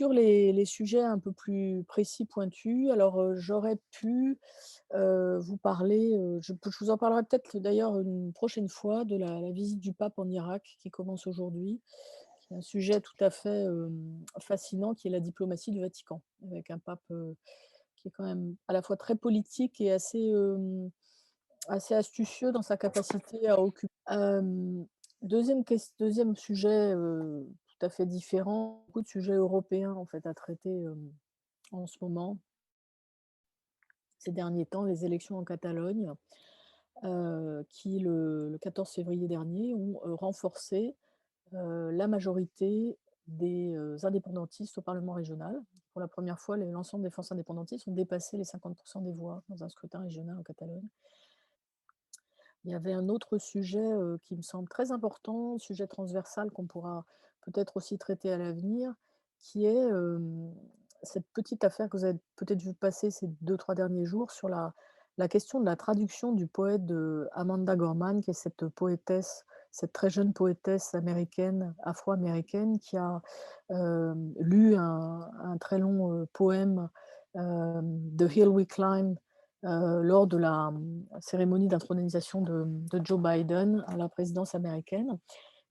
sur les sujets un peu plus précis, pointus, alors, j'aurais pu, vous parler, je vous en parlerai peut-être d'ailleurs une prochaine fois de la visite du pape en Irak qui commence aujourd'hui, qui est un sujet tout à fait, fascinant qui est la diplomatie du Vatican, avec un pape, qui est quand même à la fois très politique et assez astucieux dans sa capacité à occuper. 2e sujet, tout à fait différent, beaucoup de sujets européens en fait à traiter, en ce moment, ces derniers temps, les élections en Catalogne, qui le 14 février dernier ont, renforcé, la majorité des, indépendantistes au parlement régional. Pour la première fois, l'ensemble des forces indépendantistes ont dépassé les 50 des voix dans un scrutin régional en Catalogne. Il y avait un autre sujet, qui me semble très important, sujet transversal qu'on pourra peut-être aussi traiter à l'avenir, qui est, cette petite affaire que vous avez peut-être vu passer ces 2-3 derniers jours sur la question de la traduction du poète de Amanda Gorman, qui est cette poétesse, cette très jeune poétesse américaine, afro-américaine, qui a, lu un très long, poème, The Hill We Climb, lors de la, cérémonie d'intronisation de Joe Biden à la présidence américaine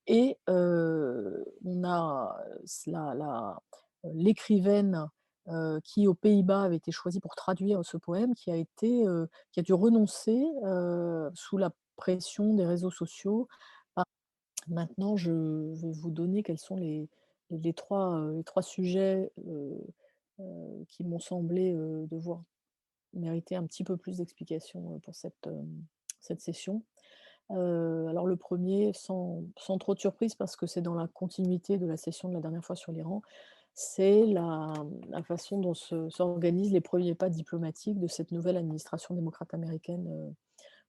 et on a l'écrivaine, qui aux Pays-Bas avait été choisie pour traduire ce poème qui a dû renoncer, sous la pression des réseaux sociaux. Maintenant je vais vous donner quels sont les 3 sujets, qui m'ont semblé, devoir mériter un petit peu plus d'explications, pour cette session. Alors le premier, sans trop de surprise parce que c'est dans la continuité de la session de la dernière fois sur l'Iran, c'est la façon dont s'organisent les premiers pas diplomatiques de cette nouvelle administration démocrate américaine,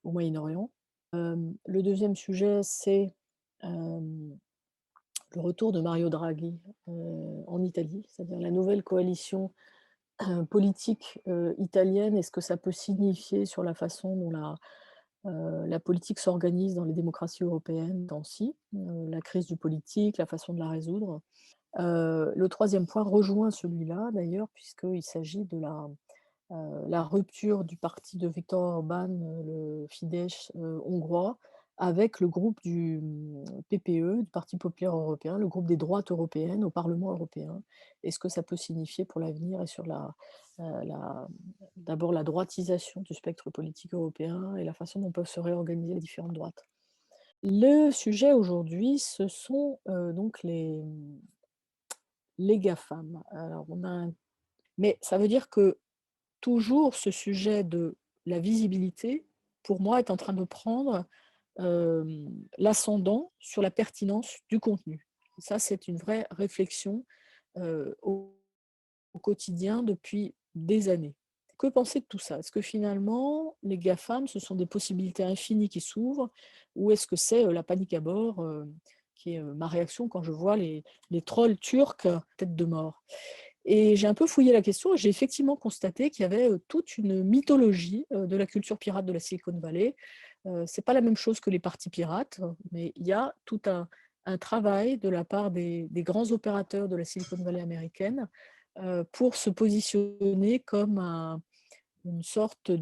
au Moyen-Orient. Le deuxième sujet, c'est, hem, le retour de Mario Draghi, en Italie, c'est-à-dire la nouvelle coalition politique, italienne et ce que ça peut signifier sur la façon dont la politique s'organise dans les démocraties européennes dans ci, la crise du politique, la façon de la résoudre. Le troisième point rejoint celui-là d'ailleurs puisqu'il s'agit de la rupture du parti de Viktor Orban, le Fidesz, hongrois, avec le groupe du, PPE, du Parti populaire européen, le groupe des droites européennes au Parlement européen et ce que ça peut signifier pour l'avenir et sur d'abord la droitisation du spectre politique européen et la façon dont peuvent se réorganiser les différentes droites. Le sujet aujourd'hui, ce sont, donc les GAFAM. Alors on a un mais ça veut dire que toujours ce sujet de la visibilité, pour moi, est en train de prendre, l'ascendant sur la pertinence du contenu. Ça, c'est une vraie réflexion, au quotidien depuis des années. Que penser de tout ça? Est-ce que finalement, les GAFAM, ce sont des possibilités infinies qui s'ouvrent ou est-ce que c'est, la panique à bord, qui est, ma réaction quand je vois les trolls turcs, tête de mort? Et j'ai un peu fouillé la question et j'ai effectivement constaté qu'il y avait, toute une mythologie, de la culture pirate de la Silicon Valley. C'est pas la même chose que les partis pirates, mais il y a tout un travail de la part des grands opérateurs de la Silicon Valley américaine, pour se positionner comme une sorte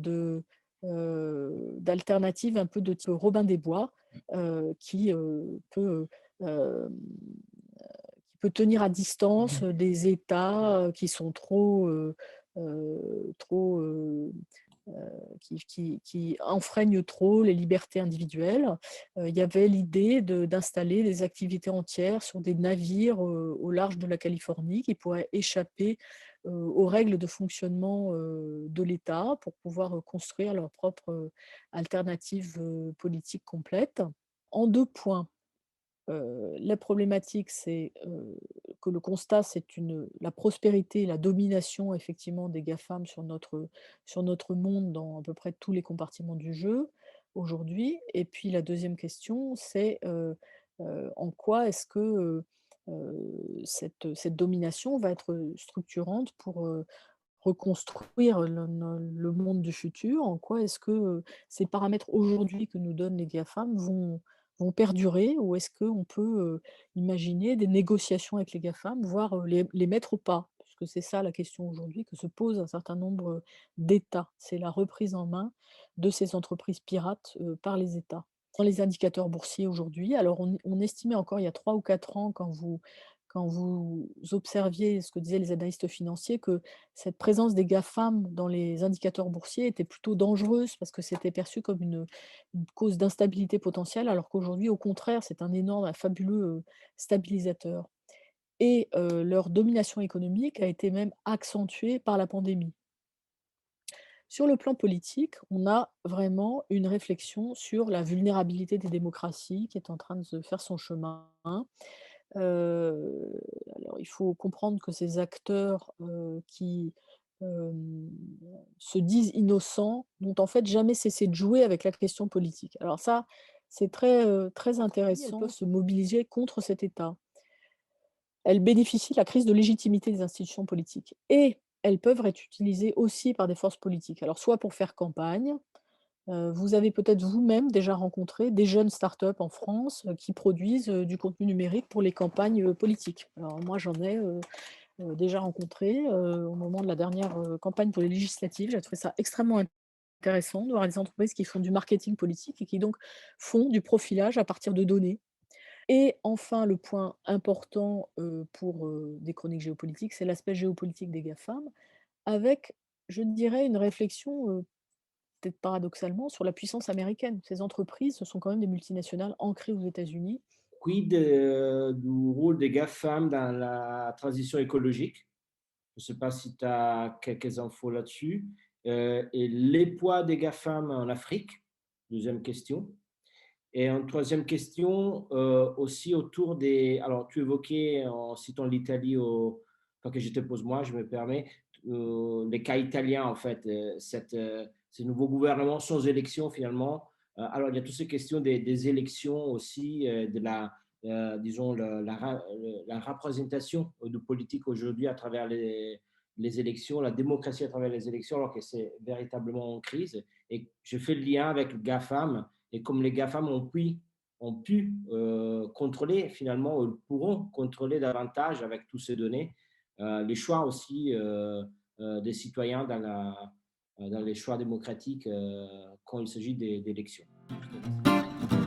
d'alternative un peu de type Robin des Bois, qui, hem qui peut tenir à distance, des États, qui sont trop, heu, qui enfreignent trop les libertés individuelles. Il y avait l'idée d'installer des activités entières sur des navires, au large de la Californie qui pourraient échapper, aux règles de fonctionnement, de l'État pour pouvoir, construire leur propre, alternative, politique complète. En 2 points. La problématique, c'est, que le constat, c'est la prospérité et la domination effectivement des GAFAM sur notre monde dans à peu près tous les compartiments du jeu, aujourd'hui. Et puis la deuxième question, c'est, en quoi est-ce que, cette domination va être, structurante pour, reconstruire le monde du futur? En quoi est-ce que, ces paramètres aujourd'hui que nous donnent les GAFAM vont perdurer? Ou est-ce qu'on peut, imaginer des négociations avec les GAFAM, voire, les mettre au pas? puisque c'est ça la question aujourd'hui que se pose un certain nombre d'États. C'est la reprise en main de ces entreprises pirates, par les États. Dans les indicateurs boursiers aujourd'hui, alors on estimait encore il y a 3 ou 4 ans quand vous observiez ce que disaient les analystes financiers, que cette présence des GAFAM dans les indicateurs boursiers était plutôt dangereuse parce que c'était perçu comme une cause d'instabilité potentielle, alors qu'aujourd'hui, au contraire, c'est un énorme, un fabuleux, stabilisateur et leur domination économique a été même accentuée par la pandémie. Sur le plan politique, on a vraiment une réflexion sur la vulnérabilité des démocraties qui est en train de se faire son chemin. Heu, alors il faut comprendre que ces acteurs, qui, hem, se disent innocents, n'ont en fait jamais cessé de jouer avec la question politique. Alors ça, c'est très intéressant. Elles peuvent se mobiliser contre cet État. Elles bénéficient de la crise de légitimité des institutions politiques et elles peuvent être utilisées aussi par des forces politiques. Alors soit pour faire campagne, vous avez peut-être vous-même déjà rencontré des jeunes start-up en France, qui produisent, du contenu numérique pour les campagnes, politiques. Alors moi j'en ai, déjà rencontré, au moment de la dernière, campagne pour les législatives. J'ai trouvé ça extrêmement intéressant de voir des entreprises qui font du marketing politique et qui donc font du profilage à partir de données. Et enfin, le point important, pour, des chroniques géopolitiques, c'est l'aspect géopolitique des GAFAM avec, je dirais, une réflexion, peut-être paradoxalement, sur la puissance américaine. Ces entreprises, ce sont quand même des multinationales ancrées aux États-Unis. Quid, du rôle des GAFAM dans la transition écologique? Je ne sais pas si tu as quelques infos là-dessus. Et les poids des GAFAM en Afrique, deuxième question. Et en troisième question, aussi autour des... Alors, tu évoquais, en citant l'Italie, enfin, que je te pose moi, je me permets, les cas italiens, en fait, ces nouveaux gouvernements sans élection, finalement. Alors, il y a toutes ces questions des élections aussi, de la, disons, la représentation de politique aujourd'hui à travers les élections, la démocratie à travers les élections, alors que c'est véritablement en crise. Et je fais le lien avec le GAFAM, et comme les GAFAM ont pu contrôler, finalement, ou pourront contrôler davantage avec toutes ces données, les choix aussi des citoyens dans les choix démocratiques quand il s'agit d'élections. Je te laisse.